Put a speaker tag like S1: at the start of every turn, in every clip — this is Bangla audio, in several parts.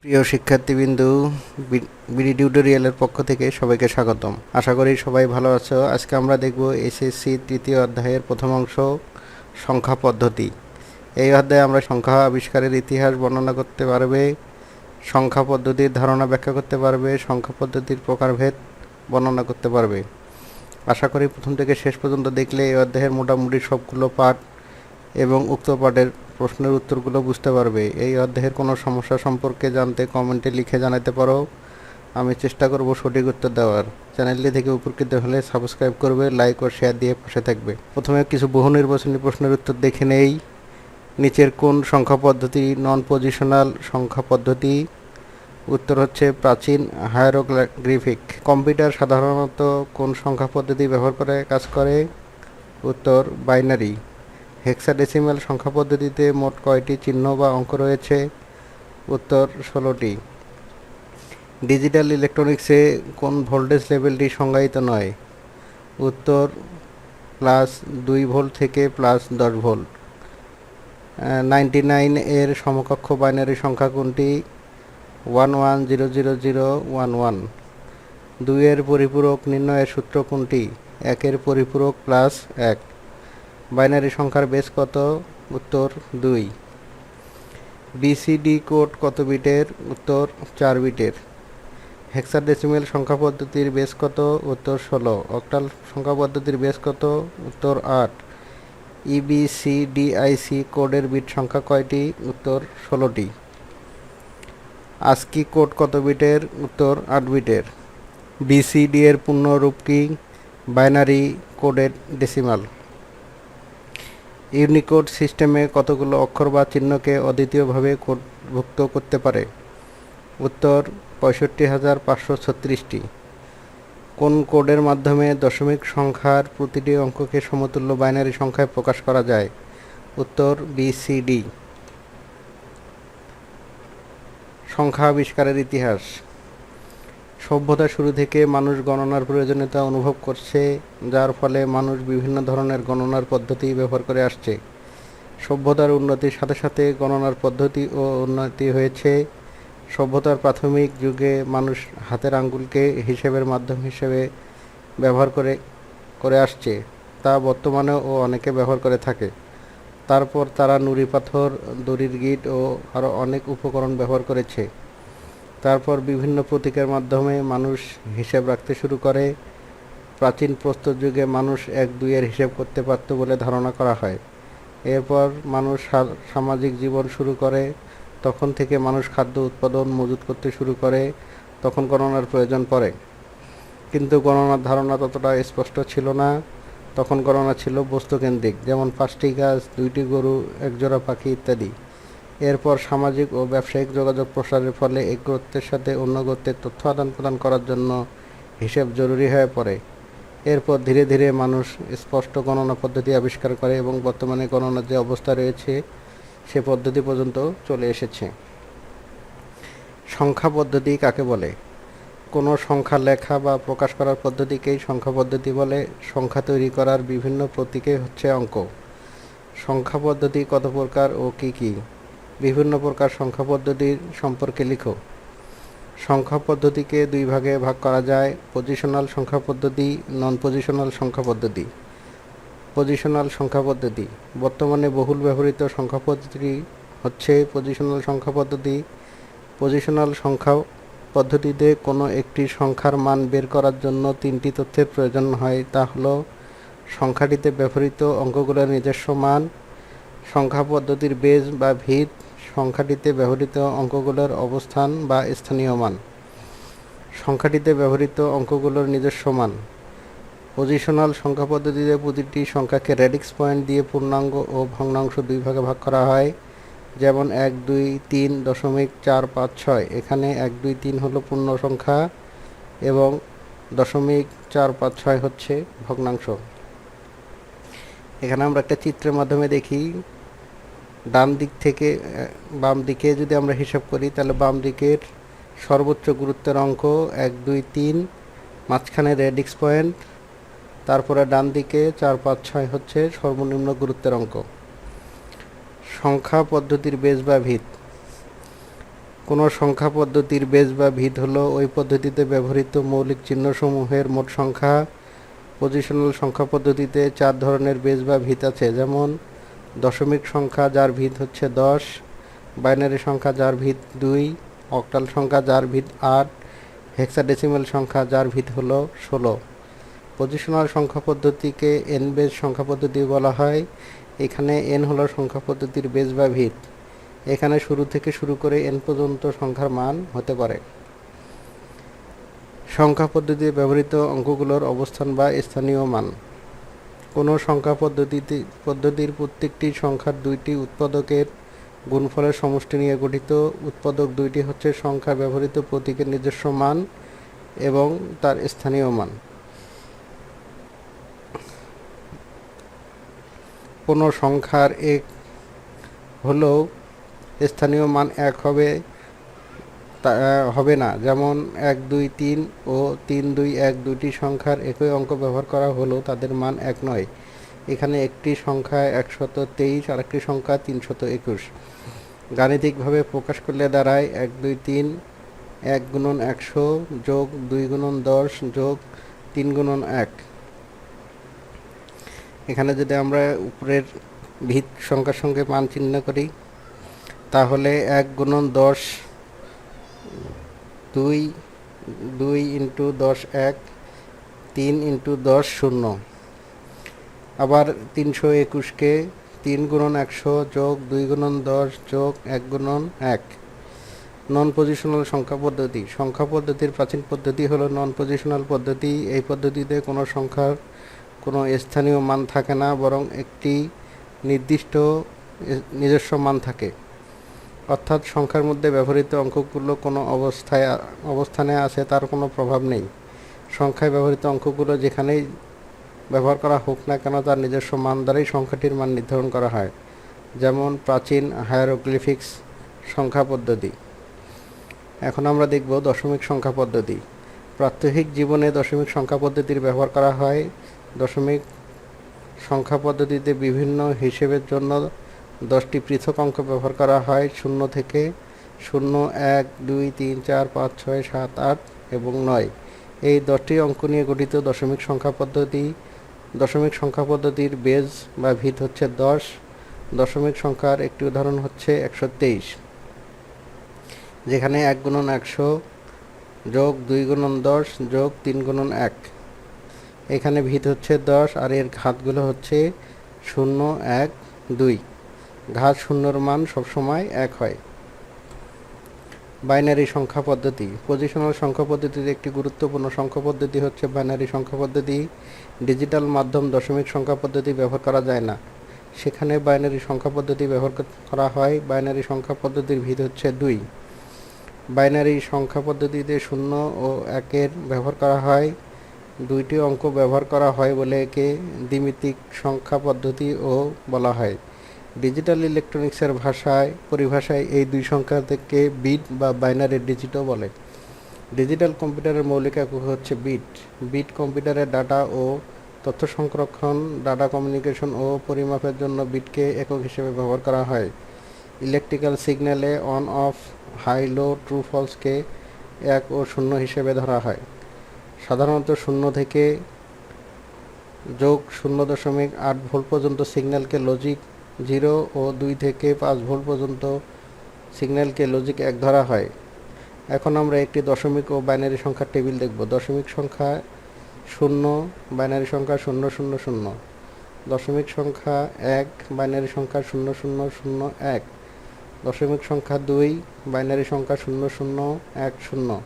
S1: প্রিয় শিক্ষার্থীবৃন্দু, বিডি টিউটোরিয়ালের পক্ষ থেকে সবাইকে স্বাগতম। আশা করি সবাই ভালো আছো। আজকে আমরা দেখব এসএসসি তৃতীয় অধ্যায়ের প্রথম অংশ, সংখ্যা পদ্ধতি। এই অধ্যায়ে আমরা সংখ্যা আবিষ্কারের ইতিহাস বর্ণনা করতে পারবে, সংখ্যা পদ্ধতির ধারণা ব্যাখ্যা করতে পারবে, সংখ্যা পদ্ধতির প্রকারভেদ বর্ণনা করতে পারবে। আশা করি প্রথম থেকে শেষ পর্যন্ত দেখলে এই অধ্যায়ের মোটামুটি সবগুলো পাঠ এবং উক্ত পাঠের প্রশ্নের উত্তরগুলো বুঝতে পারবে। এই অধ্যায়ের কোনো সমস্যা সম্পর্কে জানতে কমেন্টে লিখে জানাতে পারো, আমি চেষ্টা করব সঠিক উত্তর দেওয়ার। চ্যানেলটি থেকে উপকৃত হলে সাবস্ক্রাইব করবে, লাইক ও শেয়ার দিয়ে পাশে থাকবে। প্রথমে কিছু বহু নির্বাচনী প্রশ্নের উত্তর দেখে নেই। নিচের কোন সংখ্যা পদ্ধতি নন পজিশনাল সংখ্যা পদ্ধতি? উত্তর হচ্ছে প্রাচীন হায়ারোগ্লিফিক। কম্পিউটার সাধারণত কোন সংখ্যা পদ্ধতি ব্যবহার করে কাজ করে? উত্তর বাইনারি। হেক্সাডেসিমাল সংখ্যা পদ্ধতিতে মোট কয়টি চিহ্ন বা অঙ্ক রয়েছে? উত্তর 16টি। ডিজিটাল ইলেকট্রনিক্সে কোন ভোল্টেজ লেভেলটি সংজ্ঞায়িত নয়? উত্তর +2 ভোল্ট থেকে +10 ভোল্ট। 99 এর সমকক্ষ বাইনারি সংখ্যা কোনটি? 11000011। 2 এর পরিপূরক নির্ণয়ের সূত্র কোনটি? 1 এর পরিপূরক +1। বাইনারি সংখ্যার বেস কত? উত্তর 2। বিসিডি কোড কত বিটের? উত্তর 4 বিটের। হেক্সাডেসিমাল সংখ্যা পদ্ধতির বেস কত? উত্তর 16। অক্টাল সংখ্যা পদ্ধতির বেস কত? উত্তর 8। ইবিসিডিআইসি কোডের বিট সংখ্যা কয়টি? উত্তর 16টি। আস্কি কোড কত বিটের? উত্তর 8 বিটের। বিসিডি এর পূর্ণরূপ কি? Binary coded decimal. ইউনিকোড সিস্টেমে কতগুলো অক্ষর বা চিহ্নকে অদ্বিতীয়ভাবে কোডভুক্ত করতে পারে? উত্তর 65,536টি। কোন কোডের মাধ্যমে দশমিক সংখ্যার প্রতিটি অঙ্ককে সমতুল্য বাইনারি সংখ্যায় প্রকাশ করা যায়? উত্তর বিসিডি। সংখ্যা আবিষ্কারের ইতিহাস। সভ্যতা শুরু থেকে মানুষ গণনার প্রয়োজনীয়তা অনুভব করছে, যার ফলে মানুষ বিভিন্ন ধরনের গণনার পদ্ধতি ব্যবহার করে আসছে। সভ্যতার উন্নতির সাথে সাথে গণনার পদ্ধতি ও উন্নতি হয়েছে। সভ্যতার প্রাথমিক যুগে মানুষ হাতের আঙ্গুলকে হিসেবের মাধ্যম হিসেবে ব্যবহার করে আসছে, তা বর্তমানেও অনেকে ব্যবহার করে থাকে। তারপর তারা নুড়ি পাথর, দড়ির গিঁট ও আরও অনেক উপকরণ ব্যবহার করেছে। তারপর বিভিন্ন প্রতীকের মাধ্যমে মানুষ হিসেব রাখতে শুরু করে। প্রাচীন প্রস্তর যুগে মানুষ 1-2 এর হিসেব করতে পারত বলে ধারণা করা হয়। এরপর মানুষ সামাজিক জীবন শুরু করে। তখন থেকে মানুষ খাদ্য উৎপাদন মজুত করতে শুরু করে। তখন গণনার প্রয়োজন পড়ে, কিন্তু গণনার ধারণা ততটা স্পষ্ট ছিল না। তখন গণনা ছিল বস্তুকেন্দ্রিক, যেমন 5টি গাছ, 2টি গরু, 1 জোড়া পাখি ইত্যাদি। এরপর সামাজিক ও ব্যবসায়িক যোগাযোগ প্রসারের ফলে এক গোত্রের সাথে অন্য গোত্রের তথ্য আদান প্রদান করার জন্য হিসেব জরুরি হয়ে পড়ে। এরপর ধীরে ধীরে মানুষ স্পষ্ট গণনা পদ্ধতি আবিষ্কার করে এবং বর্তমানে গণনার যে অবস্থা রয়েছে সে পদ্ধতি পর্যন্ত চলে এসেছে। সংখ্যা পদ্ধতি কাকে বলে? কোনো সংখ্যা লেখা বা প্রকাশ করার পদ্ধতিকেই সংখ্যা পদ্ধতি বলে। সংখ্যা তৈরি করার বিভিন্ন প্রতীকে হচ্ছে অঙ্ক। সংখ্যা পদ্ধতি কত প্রকার ও কি কি? বিভিন্ন প্রকার সংখ্যা পদ্ধতির সম্পর্কে লিখো। সংখ্যা পদ্ধতিকে 2 ভাগে ভাগ করা যায়: পজিশনাল সংখ্যা পদ্ধতি, নন পজিশনাল সংখ্যা পদ্ধতি। পজিশনাল সংখ্যা পদ্ধতি বর্তমানে বহুল ব্যবহৃত সংখ্যা পদ্ধতি হচ্ছে পজিশনাল সংখ্যা পদ্ধতি। পজিশনাল সংখ্যা পদ্ধতিতে কোনো একটি সংখ্যার মান বের করার জন্য 3টি তথ্যের প্রয়োজন হয়, তা হলো সংখ্যাটিতে ব্যবহৃত অঙ্কগুলোর নিজস্ব মান, সংখ্যা পদ্ধতির বেজ বা ভিত, সংখ্যাটিতে ব্যবহৃত অঙ্কগুলোর অবস্থান বা স্থানীয় মান। সংখ্যাটিতে ব্যবহৃত অঙ্কগুলোর নিজস্ব মান। পজিশনাল সংখ্যা পদ্ধতিতে প্রতিটি সংখ্যাকে রেডিক্স পয়েন্ট দিয়ে পূর্ণাঙ্গ ও ভগ্নাংশ 2 ভাগে ভাগ করা হয়, যেমন 1, 2, 3, 4, 5, 6। এখানে 1, 2, 3 হলো পূর্ণ সংখ্যা এবং 4, 5, 6 হচ্ছে ভগ্নাংশ। এখানে আমরা একটা চিত্রের মাধ্যমে দেখি। ডান দিক থেকে বাম দিকে যদি আমরা হিসাব করি, তাহলে বাম দিকের সর্বোচ্চ গুরুত্বের অঙ্ক 1, 2, 3, মাঝখানে রেডিক্স পয়েন্ট, তারপরে ডান দিকে 4, 5, 6 হচ্ছে সর্বনিম্ন গুরুত্বের অঙ্ক। সংখ্যা পদ্ধতির বেজ বা ভিত। কোনো সংখ্যা পদ্ধতির বেজ বা ভিত হলো ওই পদ্ধতিতে ব্যবহৃত মৌলিক চিহ্নসমূহের মোট সংখ্যা। পজিশনাল সংখ্যা পদ্ধতিতে 4 ধরনের বেজ বা ভিত আছে, যেমন দশমিক সংখ্যা যার ভিত হচ্ছে 10, বাইনারি সংখ্যা যার ভিত 2, অক্টাল সংখ্যা যার ভিত 8, হেক্সাডেসিমাল সংখ্যা যার ভিত হলো 16। পজিশনাল সংখ্যা পদ্ধতিকে এন বেজ সংখ্যা পদ্ধতি বলা হয়। এখানে এন হলো সংখ্যা পদ্ধতির বেজ বা ভিত। এখানে শুরু থেকে শুরু করে এন পর্যন্ত সংখ্যার মান হতে পারে। সংখ্যা পদ্ধতিতে ব্যবহৃত অঙ্কগুলোর অবস্থান বা স্থানীয় মান। কোনো সংখ্যা পদ্ধতির প্রত্যেকটি সংখ্যার দুইটি উৎপাদকের গুণফলের সমষ্টি নিয়ে গঠিত। উৎপাদক দুইটি হচ্ছে সংখ্যার ব্যবহৃত প্রতীকের নিজস্ব মান এবং তার স্থানীয় মান। কোনো সংখ্যার এক হলেও স্থানীয় মান এক হবে না, যেমন 1, 2, 3 ও 3, 2, 1 দুইটি সংখ্যার একই অঙ্ক ব্যবহার করা হলেও তাদের মান এক নয়। এখানে একটি সংখ্যা 123 আর একটি সংখ্যা 321। গাণিতিকভাবে প্রকাশ করলে দাঁড়ায় 1, 2, 3 1 গুণন 100 যোগ 2 গুণন 10 যোগ 3 গুণন 1। এখানে যদি আমরা উপরের ভিত সংখ্যার সঙ্গে মান চিহ্ন করি, তাহলে 1 গুণন 10 2 ইন্টু 10 1, 3 ইন্টু 10 0। আবার 321কে 3 গুণন 100 যোগ 2 গুণন 10 যোগ 1 গুণন 1। নন পজিশনাল সংখ্যা পদ্ধতি। সংখ্যা পদ্ধতির প্রাচীন পদ্ধতি হলো নন পজিশনাল পদ্ধতি। এই পদ্ধতিতে কোনো সংখ্যার কোনো স্থানীয় মান থাকে না, বরং একটি নির্দিষ্ট নিজস্ব মান থাকে। অর্থাৎ সংখ্যার মধ্যে ব্যবহৃত অঙ্কগুলো কোনো অবস্থানে আছে তার কোনো প্রভাব নেই। সংখ্যায় ব্যবহৃত অঙ্কগুলো যেখানেই ব্যবহার করা হোক না কেন তার নিজস্ব মান দ্বারাই সংখ্যাটির মান নির্ধারণ করা হয়, যেমন প্রাচীন হায়ারোগ্লিফিক্স সংখ্যা পদ্ধতি। এখন আমরা দেখব দশমিক সংখ্যা পদ্ধতি। প্রাত্যহিক জীবনে দশমিক সংখ্যা পদ্ধতির ব্যবহার করা হয়। দশমিক সংখ্যা পদ্ধতিতে বিভিন্ন হিসেবের জন্য 10টি পৃথক অঙ্ক ব্যবহার করা হয়। 0 থেকে 0, 1, 2, 3, 4, 5, 6, 7, 8 এবং 9 এই 10টি অঙ্ক নিয়ে গঠিত দশমিক সংখ্যা পদ্ধতি। দশমিক সংখ্যা পদ্ধতির বেজ বা ভিত হচ্ছে 10। দশমিক সংখ্যার একটি উদাহরণ হচ্ছে 123, যেখানে 1 গুণন 100 যোগ 2 গুণন 10 যোগ 3 গুণন 1। এখানে ভিত হচ্ছে 10 আর এর ঘাতগুলো হচ্ছে 0, 1, 2। ঘাত শূন্যর মান সবসময় 1 হয়। বাইনারি সংখ্যা পদ্ধতি। পজিশনাল সংখ্যা পদ্ধতির একটি গুরুত্বপূর্ণ সংখ্যা পদ্ধতি হচ্ছে বাইনারি সংখ্যা পদ্ধতি। ডিজিটাল মাধ্যম দশমিক সংখ্যা পদ্ধতি ব্যবহার করা যায় না, সেখানে বাইনারি সংখ্যা পদ্ধতি ব্যবহার করা হয়। বাইনারি সংখ্যা পদ্ধতির ভিত হচ্ছে 2। বাইনারি সংখ্যা পদ্ধতিতে 0 ও 1-এর ব্যবহার করা হয়। দুইটি অঙ্ক ব্যবহার করা হয় বলে একে দ্বিমিতিক সংখ্যা পদ্ধতিও বলা হয়। ডিজিটাল ইলেকট্রনিক্সের পরিভাষায় এই দুই সংখ্যা থেকে বিট বা বাইনারি ডিজিটও বলে। ডিজিটাল কম্পিউটারের মৌলিক একক হচ্ছে বিট। বিট কম্পিউটারের ডাটা ও তথ্য সংরক্ষণ, ডাটা কমিউনিকেশন ও পরিমাপের জন্য বিটকে একক হিসেবে ব্যবহার করা হয়। ইলেকট্রিক্যাল সিগন্যালে on off, high low, true ফলসকে 1 ও 0 হিসেবে ধরা হয়। সাধারণত 0 থেকে যোগ 0.8 ভোল্ট পর্যন্ত সিগন্যালকে লজিক 0 ও 2 থেকে 5 ভোল্ট পর্যন্ত সিগন্যালকে লজিক 1 ধরা হয়। এখন আমরা একটি দশমিক ও বাইনারি সংখ্যার টেবিল দেখব। দশমিক সংখ্যা 0, বাইনারি সংখ্যা 000। দশমিক সংখ্যা 1, বাইনারি সংখ্যা 0001। দশমিক সংখ্যা 2, বাইনারি সংখ্যা 0010।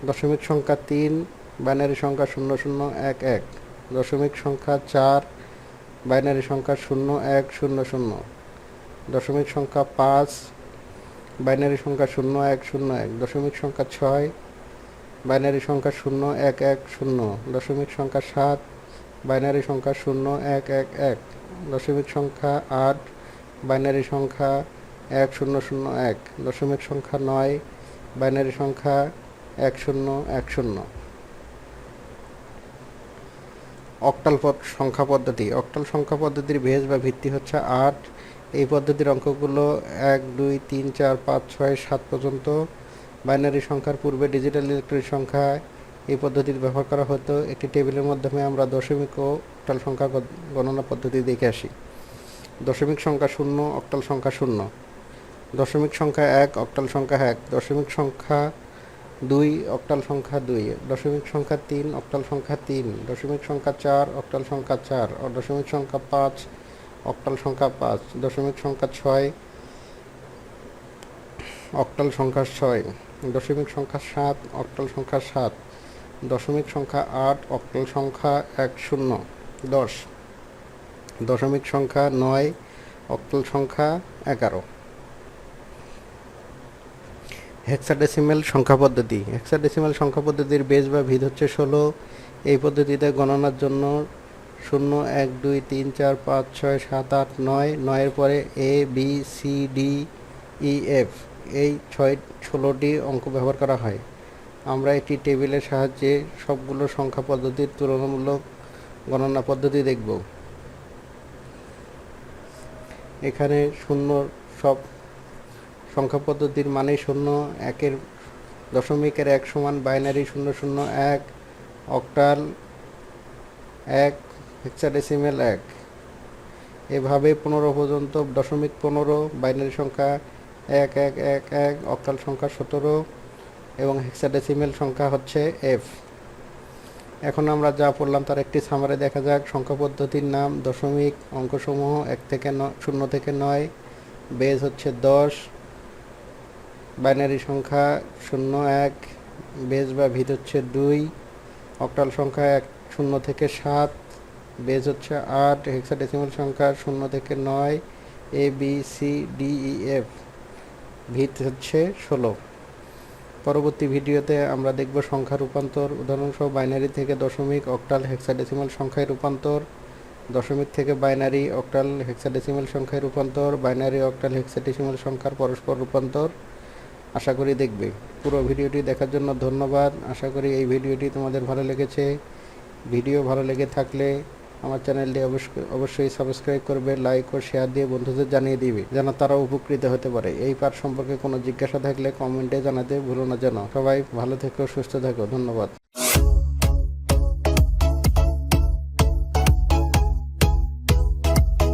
S1: দশমিক সংখ্যা 3, বাইনারি সংখ্যা 0011। দশমিক সংখ্যা 4, বাইনারি সংখ্যা 0100। দশমিক সংখ্যা 5, বাইনারি সংখ্যা 0101। দশমিক সংখ্যা 6, বাইনারি সংখ্যা 0110। দশমিক সংখ্যা 7, বাইনারি সংখ্যা 0111। দশমিক সংখ্যা 8, বাইনারি সংখ্যা 1001। দশমিক সংখ্যা 9, বাইনারি সংখ্যা 1010। অক্টাল সংখ্যা পদ্ধতি। অক্টাল সংখ্যা পদ্ধতির বেজ বা ভিত্তি হচ্ছে 8। এই পদ্ধতির অঙ্কগুলো 1 2 3 4 5 6 7 পর্যন্ত বাইনারি সংখ্যার পূর্বে ডিজিটাল ইলেকট্রনিক সংখ্যা এই পদ্ধতির ব্যবহার করা হতো। একটি টেবিলের মাধ্যমে আমরা দশমিক ও অক্টাল সংখ্যা গণনা পদ্ধতি দেখে আসি। দশমিক সংখ্যা 0, অক্টাল সংখ্যা 0, দশমিক সংখ্যা 1, অক্টাল সংখ্যা 1, দশমিক সংখ্যা 2, অক্টাল সংখ্যা 2, দশমিক সংখ্যা 3, অক্টাল সংখ্যা 3, দশমিক সংখ্যা 4, অক্টাল সংখ্যা 4, দশমিক সংখ্যা 5, অক্টাল সংখ্যা 5, দশমিক সংখ্যা 6, অক্টাল সংখ্যা 6, দশমিক সংখ্যা 7, অক্টাল সংখ্যা 7, দশমিক সংখ্যা 8, অক্টাল সংখ্যা 10, 10, দশমিক সংখ্যা 9, অক্টাল সংখ্যা 11। হেক্সাডেসিমেল সংখ্যা পদ্ধতি। হেক্সাডেসিমেল সংখ্যা পদ্ধতির বেস বা ভিত হচ্ছে 16। এই পদ্ধতিতে গণনার জন্য 0 1 2 3 4 5 6 7 8 9, 9-এর পরে A B C D E F এই 16টি অঙ্ক ব্যবহার করা হয়। আমরা একটি টেবিলের সাহায্যে সবগুলো সংখ্যা পদ্ধতির তুলনামূলক গণনা পদ্ধতি দেখব। এখানে শূন্য সব সংখ্যা পদ্ধতির মানেই 0, একের দশমিকের 1 সমান বাইনারি 0 0 1, অক্টাল 1, হেক্সাডেসিমেল 1। এভাবে 15 পর্যন্ত দশমিক 15, বাইনারি সংখ্যা 1 1 1 1, অক্টাল সংখ্যা 17 এবং হেক্সাডেসিমেল সংখ্যা হচ্ছে এফ। এখন আমরা যা পড়লাম তার একটি সামারি দেখা যাক। সংখ্যা পদ্ধতির নাম দশমিক, অঙ্কসমূহ 1 থেকে 0 থেকে 9, বেজ হচ্ছে 10, বাইনারি সংখ্যা 0 1, বেজ বা ভিত হচ্ছে 2, অক্টাল সংখ্যা 0 থেকে 7, বেজ হচ্ছে 8, হেক্সাডেসিমাল সংখ্যা 0 থেকে 9, A B C D E F, ভিত হচ্ছে 16। পরবর্তী ভিডিওতে আমরা দেখব সংখ্যা রূপান্তর, উদাহরণসহ বাইনারি থেকে দশমিক, অক্টাল, হেক্সাডেসিমাল সংখ্যায় রূপান্তর, দশমিক থেকে বাইনারি, অক্টাল, হেক্সাডেসিমাল সংখ্যায় রূপান্তর, বাইনারি, অক্টাল, হেক্সাডেসিমাল সংখ্যার পরস্পর রূপান্তর আশা করি দেখবে। পুরো ভিডিওটি দেখার জন্য ধন্যবাদ। আশা করি এই ভিডিওটি তোমাদের ভালো লেগেছে। ভিডিও ভালো লেগে থাকলে আমার চ্যানেলটি অবশ্যই সাবস্ক্রাইব করবে, লাইক ও শেয়ার দিয়ে বন্ধুদের জানিয়ে দিবে যেন তারা উপকৃত হতে পারে। এই পাঠ সম্পর্কে কোনো জিজ্ঞাসা থাকলে কমেন্টে জানাতে ভুলো না যেন। সবাই ভালো থেকো, সুস্থ থেকো। ধন্যবাদ।